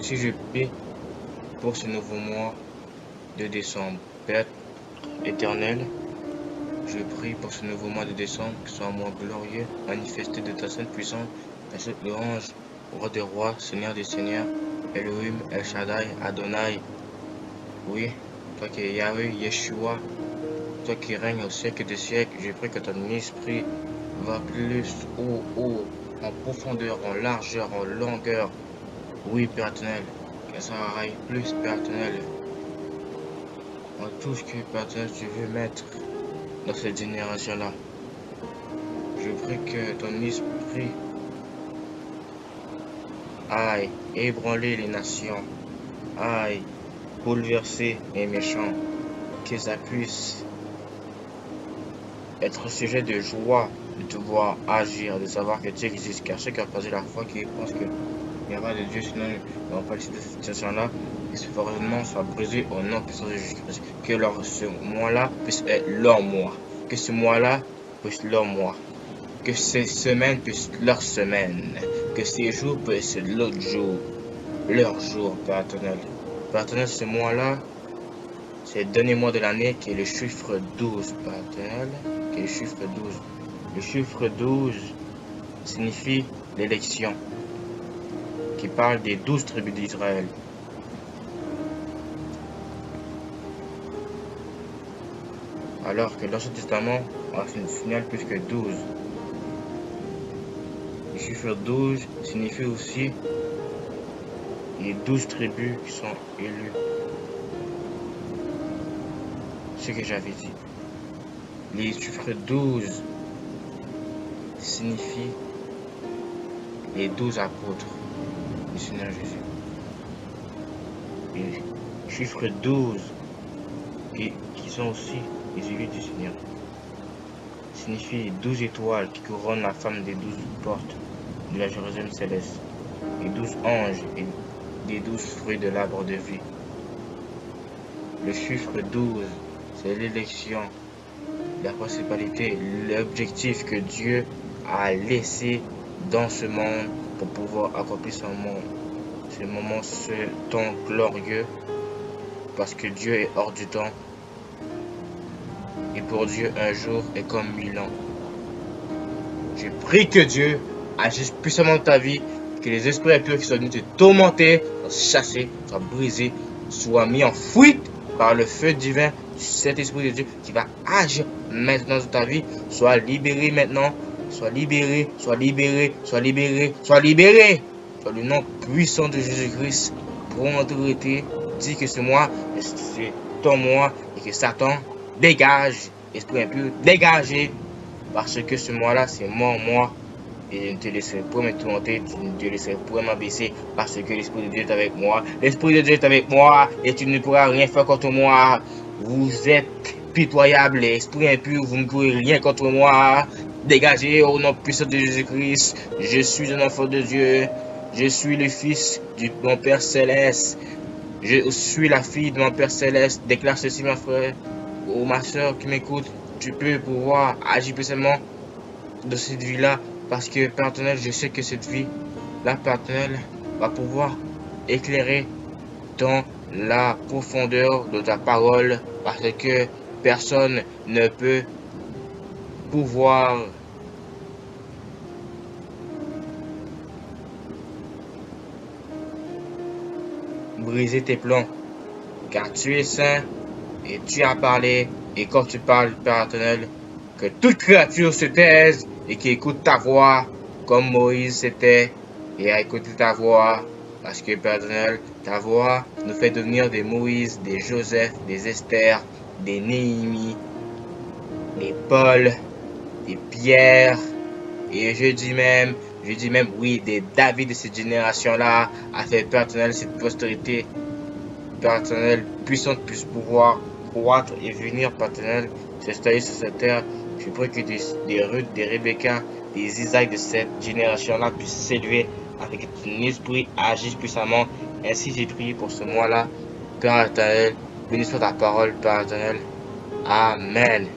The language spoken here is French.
Si je prie pour ce nouveau mois de décembre, Père éternel, je prie pour ce nouveau mois de décembre, que ce soit un mois glorieux, manifesté de ta sainte puissance, ta sainte louange, roi des rois, seigneur des seigneurs, Elohim, El Shaddai, Adonai. Oui, toi qui es Yahweh, Yeshua, toi qui règnes au siècle des siècles, je prie que ton esprit va plus haut, en profondeur, en largeur, en longueur. Oui, Père éternel, que ça aille plus, Père éternel, en tout ce que, Père éternel, tu veux mettre dans cette génération-là. Je prie que ton esprit aille ébranler les nations, aille bouleverser les méchants, que ça puisse être sujet de joie de te voir agir, de savoir que Dieu existe, car ceux qui ont perdu la foi, qui pensent qu'il n'y a pas de Dieu, sinon ils n'ont pas de cette situation-là, que ce raisonnement soit brisé au nom puissant de Jésus-Christ, que ce mois-là puisse être leur mois, que ce mois-là puisse leur mois, que ces semaines puissent être leur semaine, que ces jours puissent être l'autre jour, leur jour, Père éternel. Père éternel, ce mois-là, c'est le dernier mois de l'année qui est le chiffre 12, Père éternel, qui est le chiffre 12. Le chiffre 12 signifie l'élection, qui parle des 12 tribus d'Israël. Alors que l'Ancien Testament a signale plus que 12. Le chiffre 12 signifie aussi les 12 tribus qui sont élues. Ce que j'avais dit. Les chiffres 12 signifient les 12 apôtres du Seigneur Jésus. Les chiffres 12 qui sont aussi les élus du Seigneur signifie les 12 étoiles qui couronnent la femme des 12 portes de la Jérusalem céleste, les 12 anges et les 12 fruits de l'arbre de vie. Le chiffre 12, c'est l'élection, la principalité, l'objectif que Dieu a laissé dans ce monde pour pouvoir accomplir son monde. Ce moment, ce temps glorieux, parce que Dieu est hors du temps. Et pour Dieu, un jour est comme 1000 ans. Je prie que Dieu agisse puissamment dans ta vie, que les esprits impurs qui sont venus te tourmenter soient chassés, soient brisés, soient mis en fuite par le feu divin du Saint-Esprit de Dieu qui va agir maintenant dans ta vie. Sois libéré maintenant, sois libéré, sois libéré, sois libéré, sois libéré. Dans le nom puissant de Jésus-Christ, pour mon autorité, dis que c'est moi, c'est ton moi, et que Satan dégage, esprit impur, dégagez, parce que ce mois-là, c'est mon mois, et je ne te laisserai pas me tourmenter, je ne te laisserai pas m'abaisser, parce que l'Esprit de Dieu est avec moi, l'Esprit de Dieu est avec moi, et tu ne pourras rien faire contre moi. Vous êtes pitoyable, esprit impur, vous ne pourrez rien contre moi. Dégagez au nom puissant de Jésus-Christ. Je suis un enfant de Dieu, je suis le fils de mon Père Céleste, je suis la fille de mon Père Céleste. Déclare ceci, mon frère, ou ma soeur qui m'écoute, tu peux pouvoir agir puissamment de cette vie-là, parce que, Père éternel, je sais que cette vie-là, Père éternel, va pouvoir éclairer dans la profondeur de ta parole, parce que personne ne peut pouvoir briser tes plans, car tu es saint et tu as parlé, et quand tu parles, Père éternel, que toute créature se taise et qui écoute ta voix, comme Moïse s'était et a écouté ta voix, parce que, Père éternel, ta voix nous fait devenir des Moïse, des Joseph, des Esther, des Néhémie, des Paul, des Pierre, et je dis même, oui, des David de cette génération-là, a fait, Père éternel, cette postérité, Père éternel, puissante, puisse pouvoir croître et venir, Père éternel, s'installer sur cette terre. Je prie que des Ruth, des Rebecca, des Isaac de cette génération-là puissent s'élever avec ton esprit, agisse puissamment. Ainsi, j'ai prié pour ce mois-là. Père éternel, bénis soit ta parole, Père éternel. Amen.